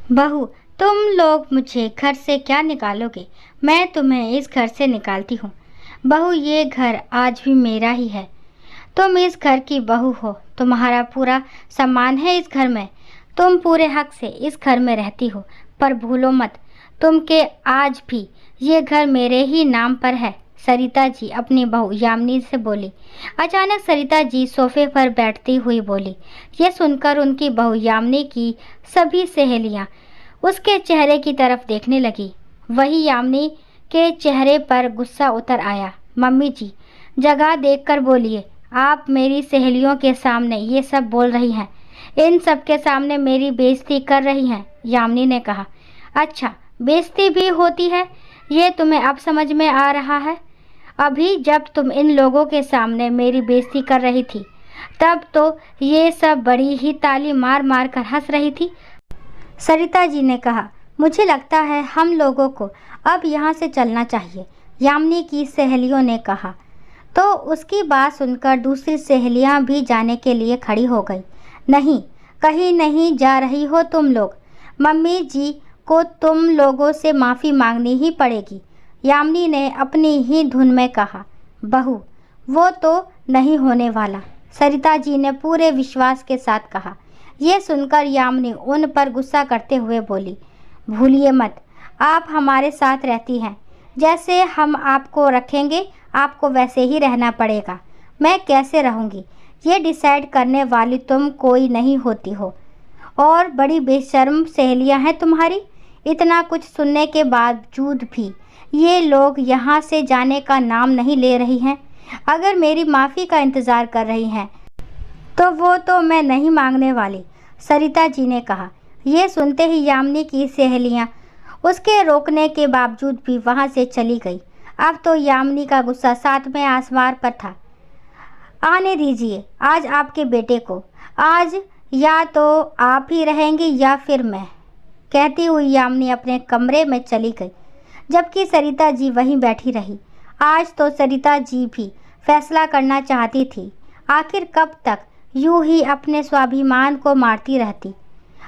बहू, तुम लोग मुझे घर से क्या निकालोगे? मैं तुम्हें इस घर से निकालती हूँ। बहू, ये घर आज भी मेरा ही है। तुम इस घर की बहू हो, तुम्हारा पूरा सम्मान है इस घर में। तुम पूरे हक से इस घर में रहती हो, पर भूलो मत तुम के आज भी ये घर मेरे ही नाम पर है। सरिता जी अपनी बहू यामिनी से बोली। अचानक सरिता जी सोफे पर बैठती हुई बोली। यह सुनकर उनकी बहू यामिनी की सभी सहेलियां उसके चेहरे की तरफ देखने लगी। वही यामिनी के चेहरे पर गुस्सा उतर आया। मम्मी जी, जगह देखकर बोलिए। आप मेरी सहेलियों के सामने ये सब बोल रही हैं, इन सब के सामने मेरी बेइज्जती कर रही हैं, यामिनी ने कहा। अच्छा, बेइज्जती भी होती है, ये तुम्हें अब समझ में आ रहा है? अभी जब तुम इन लोगों के सामने मेरी बेइज्जती कर रही थी, तब तो ये सब बड़ी ही ताली मार मार कर हंस रही थी। सरिता जी ने कहा, मुझे लगता है हम लोगों को अब यहाँ से चलना चाहिए, यामिनी की सहेलियों ने कहा। तो उसकी बात सुनकर दूसरी सहेलियाँ भी जाने के लिए खड़ी हो गई। नहीं, कहीं नहीं जा रही हो तुम लोग। मम्मी जी को तुम लोगों से माफ़ी मांगनी ही पड़ेगी, यामिनी ने अपनी ही धुन में कहा। बहू, वो तो नहीं होने वाला, सरिता जी ने पूरे विश्वास के साथ कहा। ये सुनकर यामिनी उन पर गुस्सा करते हुए बोली, भूलिए मत, आप हमारे साथ रहती हैं, जैसे हम आपको रखेंगे आपको वैसे ही रहना पड़ेगा। मैं कैसे रहूँगी ये डिसाइड करने वाली तुम कोई नहीं होती हो, और बड़ी बेशर्म सहेलियां हैं तुम्हारी। इतना कुछ सुनने के बावजूद भी ये लोग यहाँ से जाने का नाम नहीं ले रही हैं। अगर मेरी माफ़ी का इंतज़ार कर रही हैं तो वो तो मैं नहीं मांगने वाली, सरिता जी ने कहा। ये सुनते ही यामिनी की सहेलियाँ उसके रोकने के बावजूद भी वहाँ से चली गई। अब तो यामिनी का गुस्सा सातवें आसमान पर था। आने दीजिए आज आपके बेटे को, आज या तो आप ही रहेंगी या फिर मैं, कहती हुई यामिनी अपने कमरे में चली गई, जबकि सरिता जी वहीं बैठी रही। आज तो सरिता जी भी फैसला करना चाहती थी, आखिर कब तक यूं ही अपने स्वाभिमान को मारती रहती।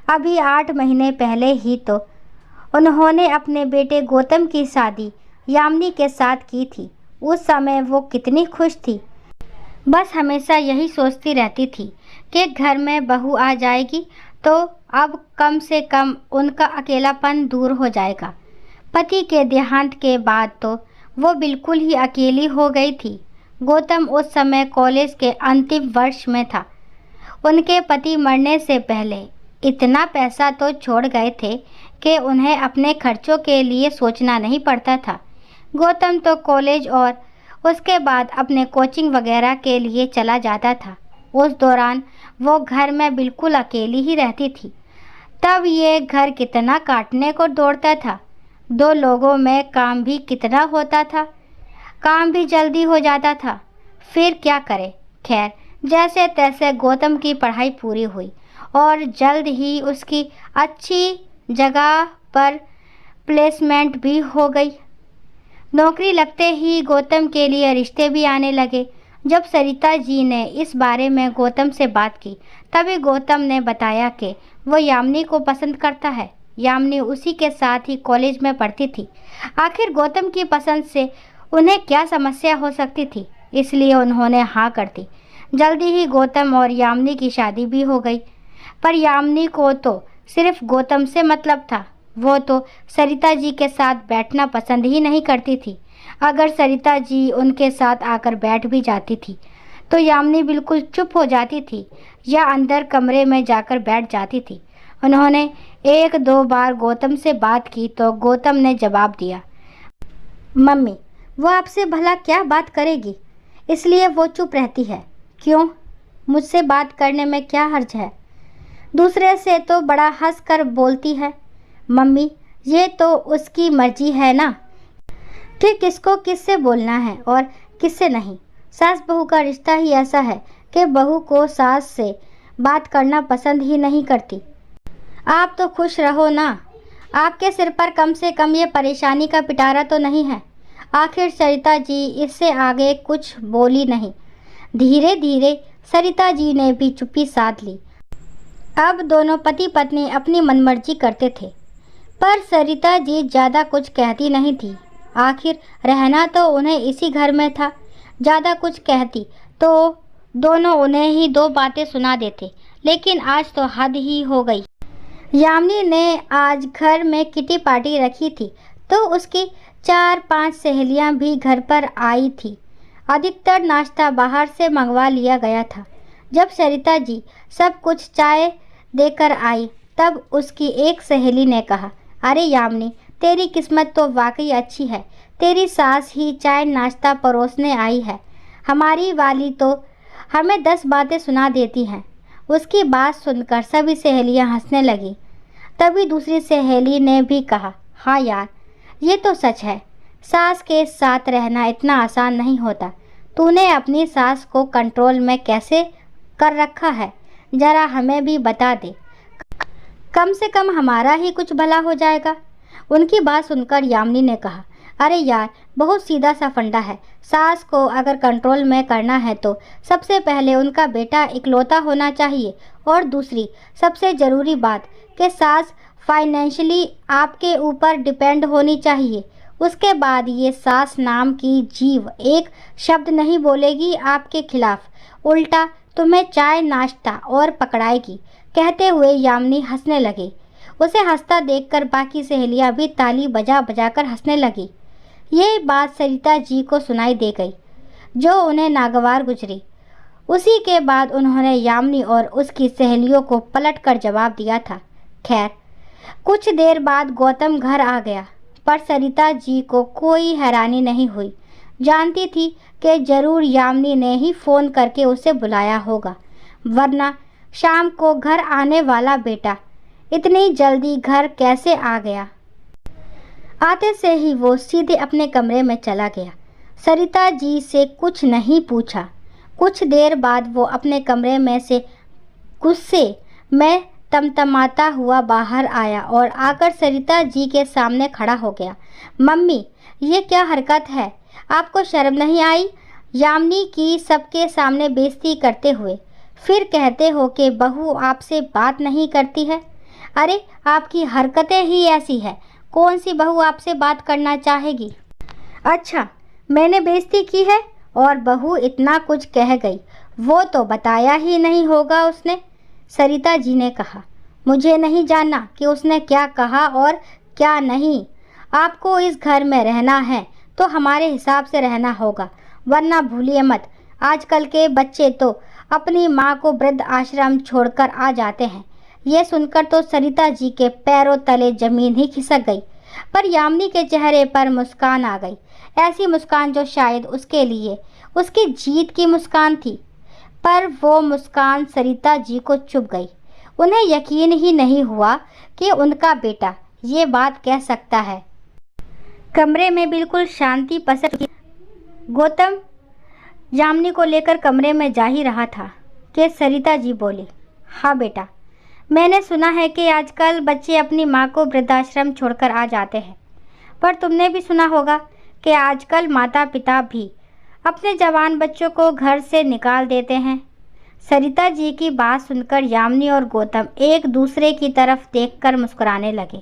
अभी 8 महीने पहले ही तो उन्होंने अपने बेटे गौतम की शादी यामिनी के साथ की थी। उस समय वो कितनी खुश थी, बस हमेशा यही सोचती रहती थी कि घर में बहू आ जाएगी तो अब कम से कम उनका अकेलापन दूर हो जाएगा। पति के देहांत के बाद तो वो बिल्कुल ही अकेली हो गई थी। गौतम उस समय कॉलेज के अंतिम वर्ष में था। उनके पति मरने से पहले इतना पैसा तो छोड़ गए थे कि उन्हें अपने खर्चों के लिए सोचना नहीं पड़ता था। गौतम तो कॉलेज और उसके बाद अपने कोचिंग वगैरह के लिए चला जाता था। उस दौरान वो घर में बिल्कुल अकेली ही रहती थी। तब ये घर कितना काटने को दौड़ता था, 2 लोगों में काम भी कितना होता था, काम भी जल्दी हो जाता था। फिर क्या करे, खैर जैसे तैसे गौतम की पढ़ाई पूरी हुई और जल्द ही उसकी अच्छी जगह पर प्लेसमेंट भी हो गई। नौकरी लगते ही गौतम के लिए रिश्ते भी आने लगे। जब सरिता जी ने इस बारे में गौतम से बात की, तभी गौतम ने बताया कि वो यामिनी को पसंद करता है। यामिनी उसी के साथ ही कॉलेज में पढ़ती थी। आखिर गौतम की पसंद से उन्हें क्या समस्या हो सकती थी, इसलिए उन्होंने हाँ कर दी। जल्दी ही गौतम और यामिनी की शादी भी हो गई। पर यामिनी को तो सिर्फ गौतम से मतलब था। वो तो सरिता जी के साथ बैठना पसंद ही नहीं करती थी। अगर सरिता जी उनके साथ आकर बैठ भी जाती थी तो यामिनी बिल्कुल चुप हो जाती थी या अंदर कमरे में जाकर बैठ जाती थी। उन्होंने 1-2 बार गौतम से बात की तो गौतम ने जवाब दिया, मम्मी वो आपसे भला क्या बात करेगी, इसलिए वो चुप रहती है। क्यों, मुझसे बात करने में क्या हर्ज है? दूसरे से तो बड़ा हंस कर बोलती है। मम्मी, ये तो उसकी मर्जी है ना कि किसको किससे बोलना है और किससे नहीं। सास बहू का रिश्ता ही ऐसा है कि बहू को सास से बात करना पसंद ही नहीं करती। आप तो खुश रहो ना, आपके सिर पर कम से कम ये परेशानी का पिटारा तो नहीं है। आखिर सरिता जी इससे आगे कुछ बोली नहीं। धीरे धीरे सरिता जी ने भी चुप्पी साध ली। अब दोनों पति पत्नी अपनी मनमर्जी करते थे, पर सरिता जी ज़्यादा कुछ कहती नहीं थी। आखिर रहना तो उन्हें इसी घर में था। ज़्यादा कुछ कहती तो दोनों उन्हें ही दो बातें सुना देते, लेकिन आज तो हद ही हो गई। यामिनी ने आज घर में किटी पार्टी रखी थी, तो उसकी 4-5 सहेलियां भी घर पर आई थी। अधिकतर नाश्ता बाहर से मंगवा लिया गया था। जब सरिता जी सब कुछ चाय देकर आई, तब उसकी एक सहेली ने कहा, अरे यामिनी, तेरी किस्मत तो वाकई अच्छी है। तेरी सास ही चाय नाश्ता परोसने आई है। हमारी वाली तो हमें 10 बातें सुना देती हैं। उसकी बात सुनकर सभी सहेलियां हंसने लगीं। तभी दूसरी सहेली ने भी कहा, हाँ यार, ये तो सच है। सास के साथ रहना इतना आसान नहीं होता। तूने अपनी सास को कंट्रोल में कैसे कर रखा है, जरा हमें भी बता दे। कम से कम हमारा ही कुछ भला हो जाएगा। उनकी बात सुनकर यामिनी ने कहा, अरे यार, बहुत सीधा सा फंडा है। सास को अगर कंट्रोल में करना है तो सबसे पहले उनका बेटा इकलौता होना चाहिए, और दूसरी सबसे ज़रूरी बात कि सास फाइनेंशियली आपके ऊपर डिपेंड होनी चाहिए। उसके बाद ये सास नाम की जीव एक शब्द नहीं बोलेगी आपके खिलाफ, उल्टा तुम्हें चाय नाश्ता और पकड़ाएगी। कहते हुए यामिनी हंसने लगी। उसे हंसता देखकर बाकी सहेलियां भी ताली बजा बजा कर हंसने लगी। ये बात सरिता जी को सुनाई दे गई, जो उन्हें नागवार गुजरी। उसी के बाद उन्होंने यामिनी और उसकी सहेलियों को पलट कर जवाब दिया था। खैर, कुछ देर बाद गौतम घर आ गया, पर सरिता जी को कोई हैरानी नहीं हुई। जानती थी कि जरूर यामिनी ने ही फ़ोन करके उसे बुलाया होगा, वरना शाम को घर आने वाला बेटा इतनी जल्दी घर कैसे आ गया। आते से ही वो सीधे अपने कमरे में चला गया। सरिता जी से कुछ नहीं पूछा। कुछ देर बाद वो अपने कमरे में से गुस्से में तमतमाता हुआ बाहर आया और आकर सरिता जी के सामने खड़ा हो गया। मम्मी, ये क्या हरकत है? आपको शर्म नहीं आई? यामिनी की सबके सामने बेइज्जती करते हुए फिर कहते हो कि बहू आपसे बात नहीं करती है। अरे, आपकी हरकतें ही ऐसी है। कौन सी बहू आपसे बात करना चाहेगी? अच्छा, मैंने बेइज्जती की है और बहू इतना कुछ कह गई, वो तो बताया ही नहीं होगा उसने। सरिता जी ने कहा, मुझे नहीं जानना कि उसने क्या कहा और क्या नहीं। आपको इस घर में रहना है तो हमारे हिसाब से रहना होगा, वरना भूलिए मत, आजकल के बच्चे तो अपनी माँ को वृद्ध आश्रम छोड़कर आ जाते हैं। ये सुनकर तो सरिता जी के पैरों तले जमीन ही खिसक गई, पर यामिनी के चेहरे पर मुस्कान आ गई। ऐसी मुस्कान जो शायद उसके लिए उसकी जीत की मुस्कान थी, पर वो मुस्कान सरिता जी को चुभ गई। उन्हें यकीन ही नहीं हुआ कि उनका बेटा ये बात कह सकता है। कमरे में बिल्कुल शांति पसर चुकी। गौतम यामिनी को लेकर कमरे में जा ही रहा था कि सरिता जी बोली, हाँ बेटा, मैंने सुना है कि आजकल बच्चे अपनी माँ को वृद्धाश्रम छोड़कर आ जाते हैं, पर तुमने भी सुना होगा कि आजकल माता पिता भी अपने जवान बच्चों को घर से निकाल देते हैं। सरिता जी की बात सुनकर यामिनी और गौतम एक दूसरे की तरफ देखकर मुस्कुराने लगे।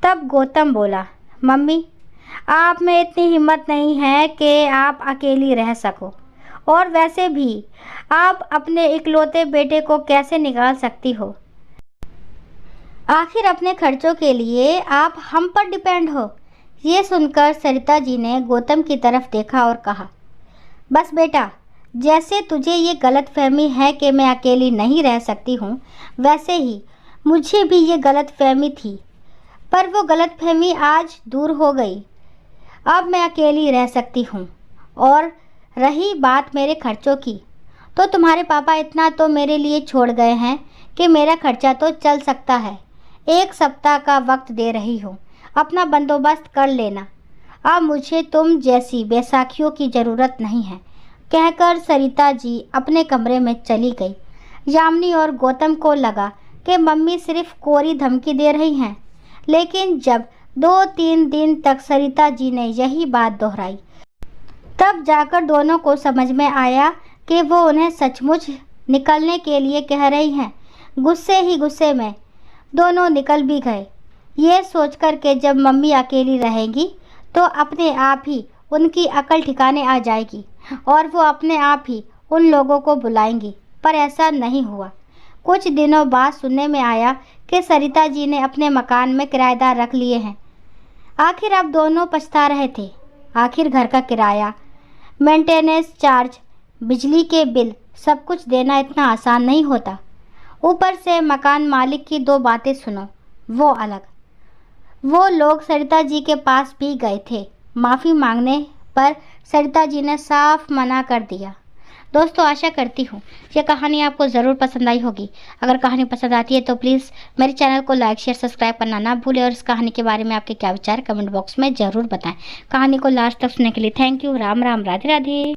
तब गौतम बोला, मम्मी, आप में इतनी हिम्मत नहीं है कि आप अकेली रह सको, और वैसे भी आप अपने इकलौते बेटे को कैसे निकाल सकती हो? आखिर अपने खर्चों के लिए आप हम पर डिपेंड हो। ये सुनकर सरिता जी ने गौतम की तरफ देखा और कहा, बस बेटा, जैसे तुझे ये गलतफहमी है कि मैं अकेली नहीं रह सकती हूँ, वैसे ही मुझे भी ये गलतफहमी थी, पर वो गलतफहमी आज दूर हो गई। अब मैं अकेली रह सकती हूँ। और रही बात मेरे खर्चों की, तो तुम्हारे पापा इतना तो मेरे लिए छोड़ गए हैं कि मेरा खर्चा तो चल सकता है। 1 सप्ताह का वक्त दे रही हूँ, अपना बंदोबस्त कर लेना। अब मुझे तुम जैसी बैसाखियों की ज़रूरत नहीं है। कहकर सरिता जी अपने कमरे में चली गई। यामिनी और गौतम को लगा कि मम्मी सिर्फ कोरी धमकी दे रही हैं, लेकिन जब 2-3 दिन तक सरिता जी ने यही बात दोहराई, तब जाकर दोनों को समझ में आया कि वो उन्हें सचमुच निकलने के लिए कह रही हैं। गुस्से ही गुस्से में दोनों निकल भी गए, ये सोचकर के जब मम्मी अकेली रहेंगी तो अपने आप ही उनकी अकल ठिकाने आ जाएगी और वो अपने आप ही उन लोगों को बुलाएंगी। पर ऐसा नहीं हुआ। कुछ दिनों बाद सुनने में आया कि सरिता जी ने अपने मकान में किराएदार रख लिए हैं। आखिर अब दोनों पछता रहे थे। आखिर घर का किराया, मेंटेनेंस चार्ज, बिजली के बिल, सब कुछ देना इतना आसान नहीं होता। ऊपर से मकान मालिक की दो बातें सुनो, वो अलग। वो लोग सरिता जी के पास भी गए थे। माफ़ी मांगने पर सरिता जी ने साफ मना कर दिया। दोस्तों, आशा करती हूँ ये कहानी आपको ज़रूर पसंद आई होगी। अगर कहानी पसंद आती है तो प्लीज़ मेरे चैनल को लाइक शेयर सब्सक्राइब करना ना भूलें और इस कहानी के बारे में आपके क्या विचार कमेंट बॉक्स में ज़रूर बताएं। कहानी को लास्ट तक सुनने के लिए थैंक यू। राम राम, राधे राधे।